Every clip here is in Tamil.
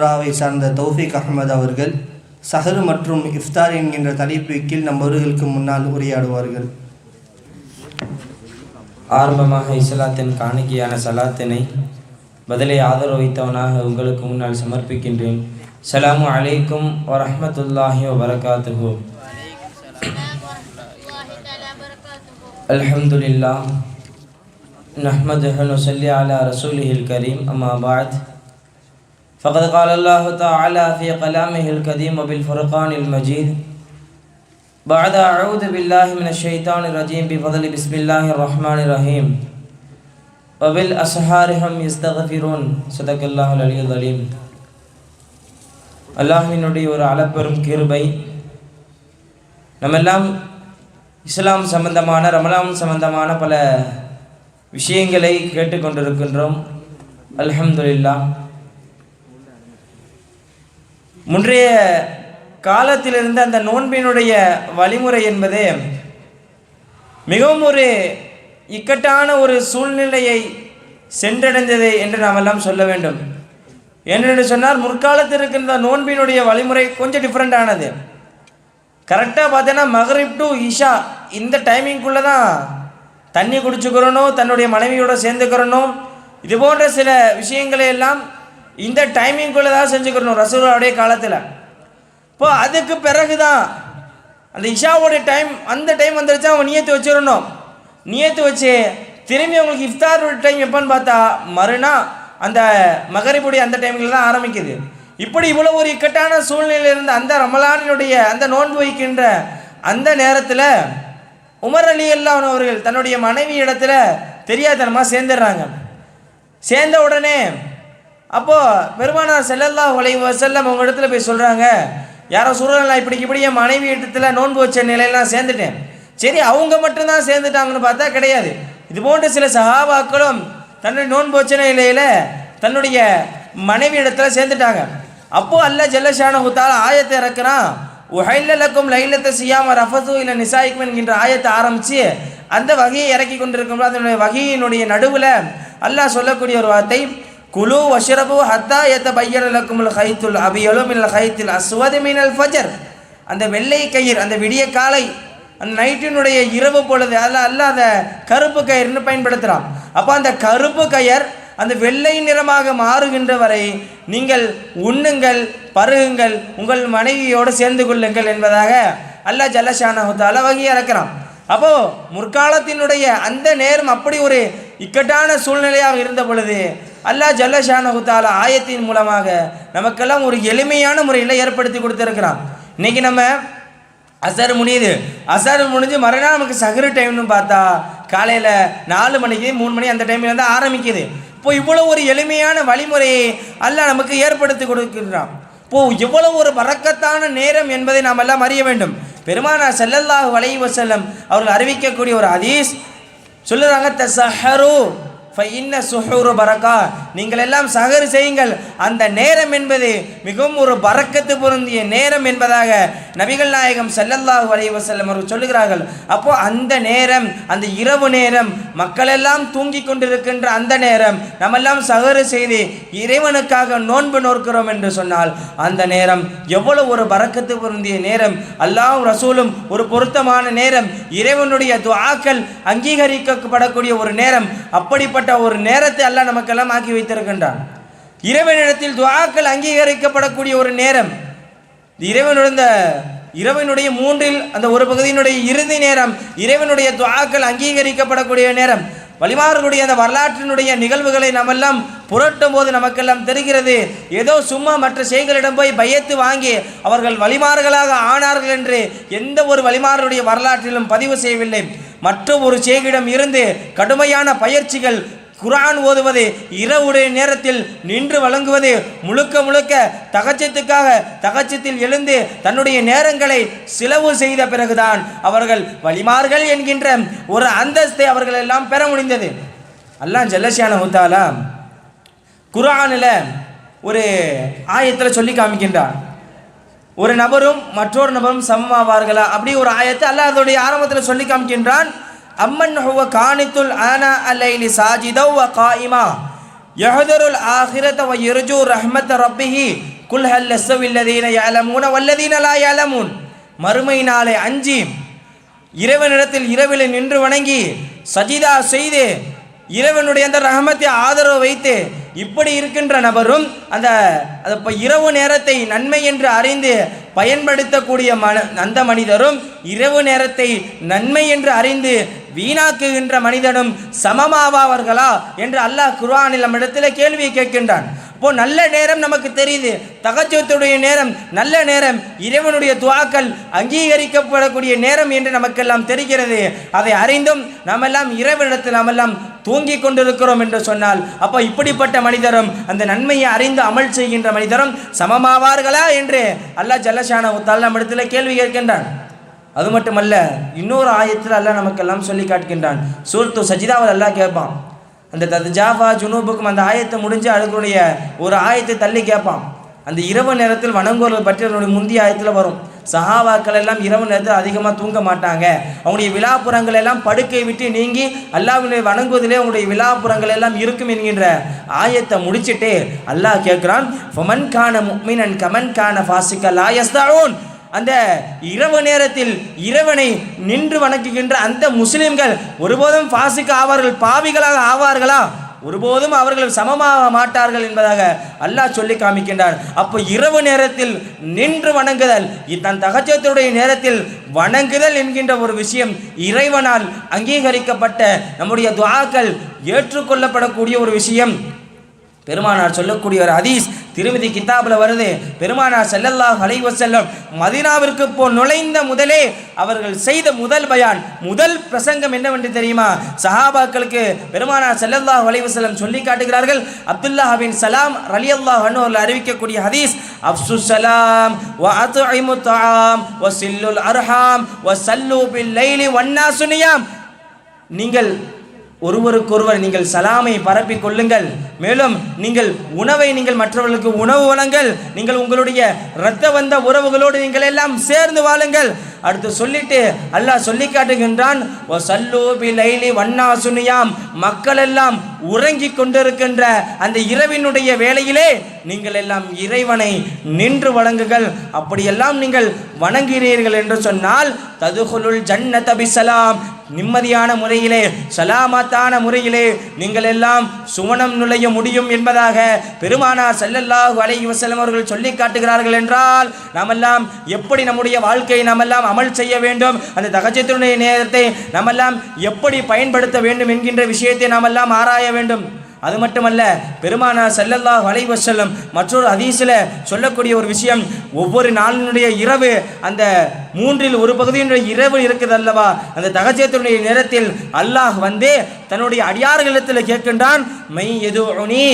வை சார்ந்த தௌஃபிக் அஹ்மத் அவர்கள் சஹர் மற்றும் இஃப்தார் என்கின்ற தலைப்பு கீழ் நம்பர்களுக்கு முன்னால் உரையாடுவார்கள். ஆரம்பமாக இஸ்லாத்தின் காணிக்கையான சலாத்தினை பதிலை ஆதரவு வைத்தவனாக உங்களுக்கு முன்னால் சமர்ப்பிக்கின்றேன். ஸலாமு அலைக்கும் வரஹ்மத்துல்லாஹி வபரகாத்துஹு. அல்ஹம்துலில்லாஹ் நஹ்மதுஹு வ நுஸல்லி அலா ரசூலிஹில் கரீம். அம்மா பஅத். فقد قال الله تعالى في كلامه القديم وبالفرقان المجيد بعد أعوذ بالله من الشيطان الرجيم بفضل بسم الله الرحمن الرحيم وبالأسحار هم يستغفرون صدق الله العلي العظيم. அல்லாஹ்வினுடைய ஒரு அளப்பெரும் கிருபை. நம்மெல்லாம் இஸ்லாம் சம்பந்தமான ரமலான் சம்பந்தமான பல விஷயங்களை கேட்டுக்கொண்டிருக்கின்றோம். அல்ஹம்துலில்லாஹ். முன்றைய காலத்திலிருந்து அந்த நோன்பினுடைய வழிமுறை என்பது மிகவும் ஒரு இக்கட்டான ஒரு சூழ்நிலையை சென்றடைந்தது என்று நாம் எல்லாம் சொல்ல வேண்டும். ஏனென்று சொன்னால் முற்காலத்தில் இருக்கின்ற நோன்பினுடைய வழிமுறை கொஞ்சம் டிஃப்ரெண்டானது. கரெக்டாக பார்த்தீங்கன்னா மகரிப் டு இஷா இந்த டைமிங்குள்ளே தான் தண்ணி குடிச்சுக்கிறணும், தன்னுடைய மனைவியோடு சேர்ந்துக்கிறணும். இது போன்ற சில விஷயங்களை எல்லாம் இந்த டைமிங்குள்ளே தான் செஞ்சுக்கிறணும் ரசூலுல்லாஹ்வுடைய காலத்தில். இப்போ அதுக்கு பிறகு தான் அந்த இஷாவோடைய டைம், அந்த டைம் வந்துருச்சா அவங்க நியத்து வச்சிடணும். நியத்து வச்சு திரும்பி அவங்களுக்கு இஃப்தாரோட டைம் எப்போன்னு பார்த்தா மறுநாள் அந்த மகரிபுடைய அந்த டைமில் தான் ஆரம்பிக்குது. இப்படி இவ்வளோ ஒரு இக்கட்டான சூழ்நிலையில் இருந்த அந்த ரமலானினுடைய அந்த நோன்பு வைக்கின்ற அந்த நேரத்தில் உமர் ரலியல்லாஹு அன்ஹு அவர்கள் தன்னுடைய மனைவி இடத்துல தெரியாதனமாக சேர்ந்துடுறாங்க. சேர்ந்த உடனே அப்போது பெருமானார் ஸல்லல்லாஹு அலைஹி வஸல்லம் அவங்க இடத்துல போய் சொல்கிறாங்க, யாரோ சொல்கிறாங்களா இப்படி என் மனைவி இடத்துல நோன்பு வச்ச நிலையெல்லாம் சேர்ந்துட்டேன். சரி, அவங்க மட்டும்தான் சேர்ந்துட்டாங்கன்னு பார்த்தா கிடையாது. இது போன்ற சில சஹாபாக்களும் தன்னுடைய நோன்பு வச்ச நிலையில் தன்னுடைய மனைவி இடத்துல சேர்ந்துட்டாங்க. அப்போது அல்லாஹ் ஜல்ல ஷானஹு தஆலா ஆயத்தை இறக்குறான். உஹைல்ல லக்கும் லைலத்த சியாம ரஃபது இல நிசாயிக்கும் என்கின்ற ஆயத்தை ஆரம்பித்து அந்த வகையை இறக்கி கொண்டிருக்கும்போது அதனுடைய வகையினுடைய நடுவில் அல்லாஹ் சொல்லக்கூடிய ஒரு வார்த்தை, குலு வஷ்ரபு ஹத்தா யதபய்யன லக்குமுல் ஹைத்துல் அபியலு மினல் ஹைத்தில் அஸ்வதி மினல் ஃபஜர். அந்த வெள்ளை கயிறு, அந்த விடிய காலை, அந்த நைட்டினுடைய இரவு பொழுது அதில் அல்ல அந்த கருப்பு கயிறுன்னு பயன்படுத்துகிறான். அப்போ அந்த கருப்பு கயர் அந்த வெள்ளை நிறமாக மாறுகின்ற வரை நீங்கள் உண்ணுங்கள், பருகுங்கள், உங்கள் மனைவியோடு சேர்ந்து கொள்ளுங்கள் என்பதாக அல்லாஹ் ஜல்ல ஷானஹு தஆலா வகையை இறக்குறான். அப்போது முற்காலத்தினுடைய அந்த நேரம் அப்படி ஒரு இக்கட்டான சூழ்நிலையாக இருந்த பொழுது அல்லாஹ் ஜல்ல ஷானஹு தஆலா ஆயத்தின் மூலமாக நமக்கெல்லாம் ஒரு எளிமையான முறையில் ஏற்படுத்தி கொடுத்துருக்கிறான். இன்றைக்கி நம்ம அசர் முடியுது, அசர் முடிஞ்சு மறுநாள் நமக்கு சஹர் டைம்னு பார்த்தா காலையில் 4 மணிக்கு 3 மணி அந்த டைமில் வந்து ஆரம்பிக்குது. இப்போ இவ்வளோ ஒரு எளிமையான வழிமுறையை அல்லாஹ் நமக்கு ஏற்படுத்தி கொடுக்கின்றான். இப்போது இவ்வளோ ஒரு பரக்கத்தான நேரம் என்பதை நாம் எல்லாம் அறிய வேண்டும். பெருமானார் ஸல்லல்லாஹு அலைஹி வஸல்லம் அவர்கள் அறிவிக்கக்கூடிய ஒரு ஹதீஸ் சொல்லுறாங்க, தஸஹரு ஃபஇன்ன சுஹூரு பரக்கா. நீங்கள் எல்லாம் சஹர் செய்யுங்கள், அந்த நேரம் என்பது மிகவும் ஒரு பரக்கத்து பொருந்திய நேரம் என்பதாக நபிகள் நாயகம் ஸல்லல்லாஹு அலைஹி வஸல்லம் அவர்கள் சொல்லுகிறார்கள். அப்போது அந்த நேரம், அந்த இரவு நேரம், மக்கள் எல்லாம் தூங்கி கொண்டிருக்கின்ற அந்த நேரம் நம்மெல்லாம் சஹர் செய்து இறைவனுக்காக நோன்பு நோக்கிறோம் என்று சொன்னால் அந்த நேரம் எவ்வளவு ஒரு பரக்கத்து பொருந்திய நேரம், அல்லாஹ்வும் ரசூலும் ஒரு பொருத்தமான நேரம், இறைவனுடைய துஆக்கள் அங்கீகரிக்கப்படக்கூடிய ஒரு நேரம். அப்படிப்பட்ட ஒரு நேரத்தை அல்லாஹ் நமக்கெல்லாம் ஆக்கி வைத்திருக்கின்றான். இறைவனிடத்தில் துஆக்கள் அங்கீகரிக்கப்படக்கூடிய ஒரு நேரம், இறைவனுடைய 3இல் அந்த ஒரு பகுதியினுடைய இறுதி நேரம், இறைவனுடைய துஆக்கள் அங்கீகரிக்கப்படக்கூடிய நேரம். வலிமார்களுடைய அந்த வரலாற்றினுடைய நிகழ்வுகளை நம்மெல்லாம் புரட்டும் போது நமக்கெல்லாம் தெரிகிறது, ஏதோ சும்மா மற்ற செய்களிடம் போய் பையத்து வாங்கி அவர்கள் வலிமார்களாக ஆனார்கள் என்று எந்த ஒரு வலிமாருடைய வரலாற்றிலும் பதிவு செய்யவில்லை. மற்ற ஒரு செய்கிடம் இருந்து கடுமையான பயிற்சிகள், குர்ஆன் ஓதுவது, இரவுடைய நேரத்தில் நின்று வழங்குவது, முழுக்க தகச்சத்துக்காக தகச்சத்தில் எழுந்து தன்னுடைய நேரங்களை செலவு செய்த பிறகுதான் அவர்கள் வலிமார்கள் என்கின்ற ஒரு அந்தஸ்தை அவர்கள் எல்லாம் பெற முடிந்தது. அல்லாஹ் ஜல்ல ஷானஹு தஆலா குர்ஆனில் ஒரு ஆயத்தில் சொல்லி காமிக்கின்றான், ஒரு நபரும் மற்றொரு நபரும் சமமாவார்களா அப்படி ஒரு ஆயத்தை அல்லாஹ் அதோடைய ஆரம்பத்தில் சொல்லி காமிக்கின்றான். அம்மன் ஹுவ கானித்துல் ஆனா அலைலி சாஜிதவ் வ காயிமா. யஹ்தருல் ஆகிரத வ யர்ஜூ ரஹ்மத ரப்பிஹி குல் ஹல் யஸ்வில் லதீன யஅலமூன வல்லதீன லா யஅலமூன். மறுமை நாளை அஞ்சி இறைவனிடத்தில் இரவில் நின்று வணங்கி சஜிதா செய்து இறைவனுடைய அந்த ரஹமத்தை ஆதரவு வைத்து இப்படி இருக்கின்ற நபரும் அந்த இரவு நேரத்தை நன்மை என்று அறிந்து பயன்படுத்தக்கூடிய அந்த மனிதரும் இரவு நேரத்தை நன்மை என்று அறிந்து வீணாக்குகின்ற மனிதனும் சமமாவார்களா என்று அல்லாஹ் குர்ஆனில் நம்மிடத்தில் கேள்வியை கேட்கின்றான். இப்போ நல்ல நேரம் நமக்கு தெரியுது, தஹஜ்ஜுதுடைய நேரம் நல்ல நேரம், இறைவனுடைய துஆக்கள் அங்கீகரிக்கப்படக்கூடிய நேரம் என்று நமக்கெல்லாம் தெரிகிறது. அதை அறிந்தும் நாமெல்லாம் இரவிடத்தில் நாமெல்லாம் தூங்கி கொண்டிருக்கிறோம் என்று சொன்னால் அப்போ இப்படிப்பட்ட மனிதரும் அந்த நன்மையை அறிந்து அமல் செய்கின்ற மனிதரும் சமமாவார்களா என்று அல்லாஹ் ஜல்லஷானஹு தஆலா நம்மிடத்தில் கேள்வி கேட்கின்றான். அது மட்டுமல்ல, இன்னொரு ஆயத்தில் அல்லாஹ் நமக்கெல்லாம் சொல்லி காட்டுகின்றான். சூரத்து சஜிதாவில் அல்லாஹ் கேட்பான், அந்த தத்ஜாஃபா ஜுனூபுக்கும் அந்த ஆயத்தை முடிஞ்சு அதுக்குடைய ஒரு ஆயத்தை தள்ளி கேட்பான். அந்த இரவு நேரத்தில் வணங்குவர்கள் பற்றி அவருடைய முந்தைய ஆயத்தில் வரும். சஹாபாக்கள் எல்லாம் இரவு நேரத்தில் அதிகமாக தூங்க மாட்டாங்க, அவங்களுடைய விழாப்புறங்கள் எல்லாம் படுக்கை விட்டு நீங்கி அல்லாஹ்வை வணங்குவதிலே அவங்களுடைய விழாப்புறங்கள் எல்லாம் இருக்கும் என்கின்ற ஆயத்தை முடிச்சுட்டு அல்லாஹ் கேட்குறான், ஃபமன் கான முஃமினன் கமன் கான ஃபாசிக லா யஸ்தஊன். அந்த இரவு நேரத்தில் இறைவனை நின்று வணங்குகின்ற அந்த முஸ்லிம்கள் ஒருபோதும் ஃபாசிக் ஆவார்கள், பாவிகளாக ஆவார்களா? ஒருபோதும் அவர்கள் சமமாக மாட்டார்கள் என்பதாக அல்லாஹ் சொல்லி காமிக்கின்றார். அப்போ இரவு நேரத்தில் நின்று வணங்குதல், தன் தஹஜ்ஜுடைய நேரத்தில் வணங்குதல் என்கின்ற ஒரு விஷயம் இறைவனால் அங்கீகரிக்கப்பட்ட நம்முடைய துஆக்கள் ஏற்றுக்கொள்ளப்படக்கூடிய ஒரு விஷயம். பெருமானார் சொல்லக்கூடிய ஒரு ஹதீஸ் திருமிதி கிதாபில் வருது. பெருமானார் ஸல்லல்லாஹு அலைஹி வஸல்லம் மதீனாவிற்கு நுழைந்த முதலே அவர்கள் செய்த முதல் பயான், முதல் பிரசங்கம் என்னவென்று தெரியுமா? சஹாபாக்களுக்கு பெருமானார் ஸல்லல்லாஹு அலைஹி வஸல்லம் சொல்லி காட்டுகிறார்கள். அப்துல்லாஹ் பின் சலாம் ரலியல்லாஹு அன்ஹு அவர்கள் அறிவிக்கக்கூடிய ஹதீஸ், அஃப்ஸுஸ் ஸலாம் வ அத்இமு தஆம் வ சில்லுல் அர்ஹாம் வ ஸல்லு பில் லைலி வன்னாசு நியாம். நீங்கள் ஒருவருக்கொருவர் நீங்கள் சலாமை பரப்பி கொள்ளுங்கள், மேலும் நீங்கள் உணவை நீங்கள் மற்றவர்களுக்கு உணவு வழங்கள், நீங்கள் உங்களுடைய இரத்த வந்த உறவுகளோடு நீங்கள் எல்லாம் சேர்ந்து வாழுங்கள். அடுத்து சொல்லிட்டு அல்லாஹ் சொல்லி காட்டுகின்றான், மக்கள் எல்லாம் உறங்கி கொண்டிருக்கின்ற அந்த இரவினுடைய வேளையிலே நீங்கள் எல்லாம் இறைவனை நின்று வணங்குங்கள். அப்படியெல்லாம் நீங்கள் வணங்கிறீர்கள் என்று சொன்னால் ததுகுலுல் ஜன்னத பிஸலாம், நிம்மதியான முறையிலே சலாமத்தான முறையிலே நீங்கள் எல்லாம் சுவனம் நுழைய முடியும் என்பதாக பெருமானார் ஸல்லல்லாஹு அலைஹி வஸல்லம் அவர்கள் சொல்லி காட்டுகிறார்கள். என்றால் நாமெல்லாம் எப்படி நம்முடைய வாழ்க்கையை நாமெல்லாம் அமல் செய்ய வேண்டும், அந்த தஹஜ்ஜுடைய நேரத்தை நாமெல்லாம் எப்படி பயன்படுத்த வேண்டும் என்கின்ற விஷயத்தை நாமெல்லாம் ஆராய வேண்டும். அது மட்டுமல்ல, பெருமானார் ஸல்லல்லாஹு அலைஹி வஸல்லம் மற்றொரு ஹதீஸில் சொல்லக்கூடிய ஒரு விஷயம், ஒவ்வொரு நாளினுடைய இரவு அந்த மூன்றில் ஒரு பகுதியினுடைய இரவு இருக்குது அல்லவா, அந்த தஹஜ்ஜுடைய நேரத்தில் அல்லாஹ் வந்து தன்னுடைய அடியார்களிடத்தில் கேட்கின்றான், மை யதுஉனி,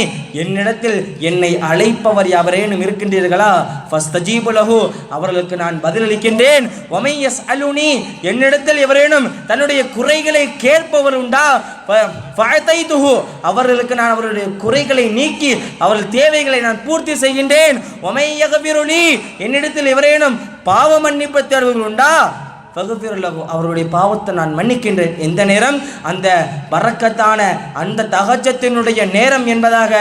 என்னிடத்தில் என்னை அழைப்பவர் எவரேனும் இருக்கின்றீர்களா? ஃபஸ்தஜீபு லஹு, அவர்களுக்கு நான் பதிலளிக்கின்றேன். வமை யஸ்அலுனி, என்னிடத்தில் எவரேனும் தன்னுடைய குறைகளை கேட்பவர் உண்டா? ஃபஅதைதுஹு, அவர்களுக்கு நான் அவருடைய குறைகளை நீக்கி அவர்கள் தேவைகளை நான் பூர்த்தி செய்கின்றேன். வமை யக்ஃபிருலி, என்னிடத்தில் எவரேனும் பாவ மன்னிப்பு தேடுவர்கள் உண்டா? ஃபக்ஃபிருலஹு, அவருடைய பாவத்தை நான் மன்னிக்கின்றேன். எந்த நேரம்? அந்த பரக்கத்தான அந்த தஹஜ்ஜுடைய நேரம் என்பதாக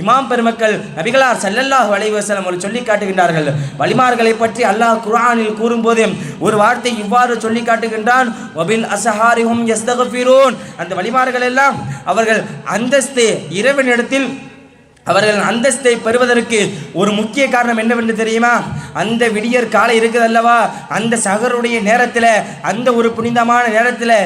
இமாம் பெருமக்கள் நபிகளார் ஸல்லல்லாஹு அலைஹி வஸல்லம் அவர்கள் சொல்லி காட்டுகின்றார்கள். வலிமார்களை பற்றி அல்லாஹ் குர்ஆனில் கூறும்போது ஒரு வார்த்தை இவ்வாறு சொல்லி காட்டுகின்றான், வபில் அஸ்ஹாரிஹும் யஸ்தக்ஃபிரூன், அந்த வலிமார்கள் எல்லாம் அவர்கள் அந்தஸ்து இறைவனிடத்தில் அவர்கள் அந்தஸ்தை பெறுவதற்கு ஒரு முக்கிய காரணம் என்னவென்று தெரியுமா? அந்த விடியற் காலை இருக்குது அல்லவா, அந்த சஹருடைய நேரத்தில், அந்த ஒரு புனிதமான நேரத்தில்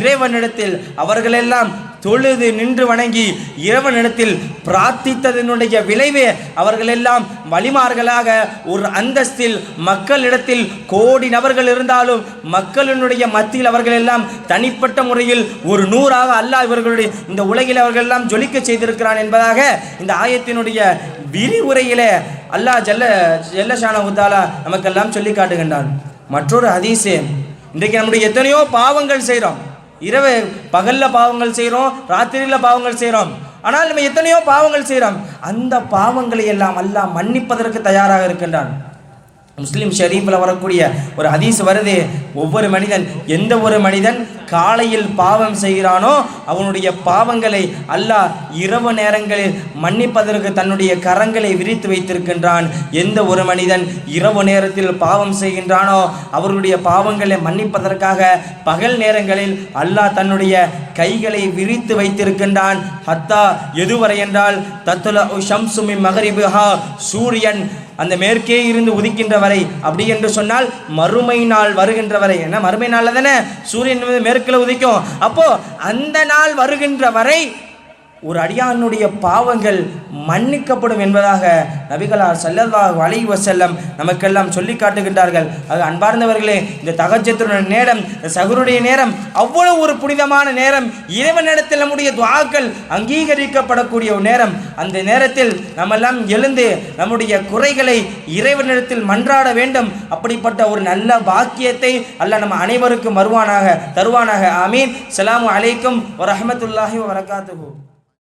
இறைவனிடத்தில் அவர்களெல்லாம் தொழுது நின்று வணங்கி இறைவனிடத்தில் பிரார்த்தித்ததனுடைய விளைவு அவர்களெல்லாம் வலிமார்களாக ஒரு அந்தஸ்தில் மக்களிடத்தில் கோடி நபர்கள் இருந்தாலும் மக்களினுடைய மத்தியில் அவர்கள் எல்லாம் தனிப்பட்ட முறையில் ஒரு நூறாக அல்லாஹ் இவர்களுடைய இந்த உலகில் அவர்கள் எல்லாம் ஜொலிக்க செய்திருக்கிறான் என்பதாக இந்த ஆயத்தினுடைய விரிவுரையிலே அல்லாஹ் ஜல்லஷானஹு தஆலா நமக்கெல்லாம் சொல்லி காட்டுகின்றான். மற்றொரு ஹதீஸு, இன்றைக்கு நம்முடைய எத்தனையோ பாவங்கள் செய்கிறோம், இரவு பகலில் பாவங்கள் செய்கிறோம், ராத்திரியில் பாவங்கள் செய்கிறோம், ஆனால் நம்ம எத்தனையோ பாவங்கள் செய்கிறோம், அந்த பாவங்களை எல்லாம் அல்லாஹ் மன்னிப்பதற்கு தயாராக இருக்கின்றான். முஸ்லிம் ஷரீஃபில் வரக்கூடிய ஒரு ஹதீஸ் வருது, ஒவ்வொரு மனிதன் எந்த ஒரு மனிதன் காலையில் பாவம் செய்கிறானோ அவனுடைய பாவங்களை அல்லாஹ் இரவு நேரங்களில் மன்னிப்பதற்கு தன்னுடைய கரங்களை விரித்து வைத்திருக்கின்றான். எந்த ஒரு மனிதன் இரவு நேரத்தில் பாவம் செய்கின்றானோ அவர்களுடைய பாவங்களை மன்னிப்பதற்காக பகல் நேரங்களில் அல்லாஹ் தன்னுடைய கைகளை விரித்து வைத்திருக்கின்றான். ஹத்தா எதுவரை என்றால் தத்துல ஷம்சுமி மகரிபுஹா, சூரியன் அந்த மேற்கே இருந்து உதிக்கின்ற வரை, அப்படி என்று சொன்னால் மறுமை நாள் வருகின்ற வரை. ஏன்னா மறுமை நாளில் தானே சூரியன் மேற்கில் உதிக்கும். அப்போ அந்த நாள் வருகின்ற வரை ஒரு அடியானுடைய பாவங்கள் மன்னிக்கப்படும் என்பதாக நபிகளார் ஸல்லல்லாஹு அலைஹி வஸல்லம் நமக்கெல்லாம் சொல்லி காட்டுகின்றார்கள். ஆக அன்பார்ந்தவர்களே, இந்த தஹஜ்ஜுடைய நேரம், இந்த சஹருடைய நேரம் அவ்வளவு ஒரு புனிதமான நேரம். இறைவனிடத்தில் நம்முடைய துஆக்கள் அங்கீகரிக்கப்படக்கூடிய ஒரு நேரம். அந்த நேரத்தில் நம்மெல்லாம் எழுந்து நம்முடைய குறைகளை இறைவனிடத்தில் மன்றாட வேண்டும். அப்படிப்பட்ட ஒரு நல்ல பாக்கியத்தை அல்லாஹ் நம்ம அனைவருக்கும் தருவானாக. ஆமீன். ஸலாமு அலைக்கும் வரஹ்மத்துல்லாஹி வபரகாத்துஹு.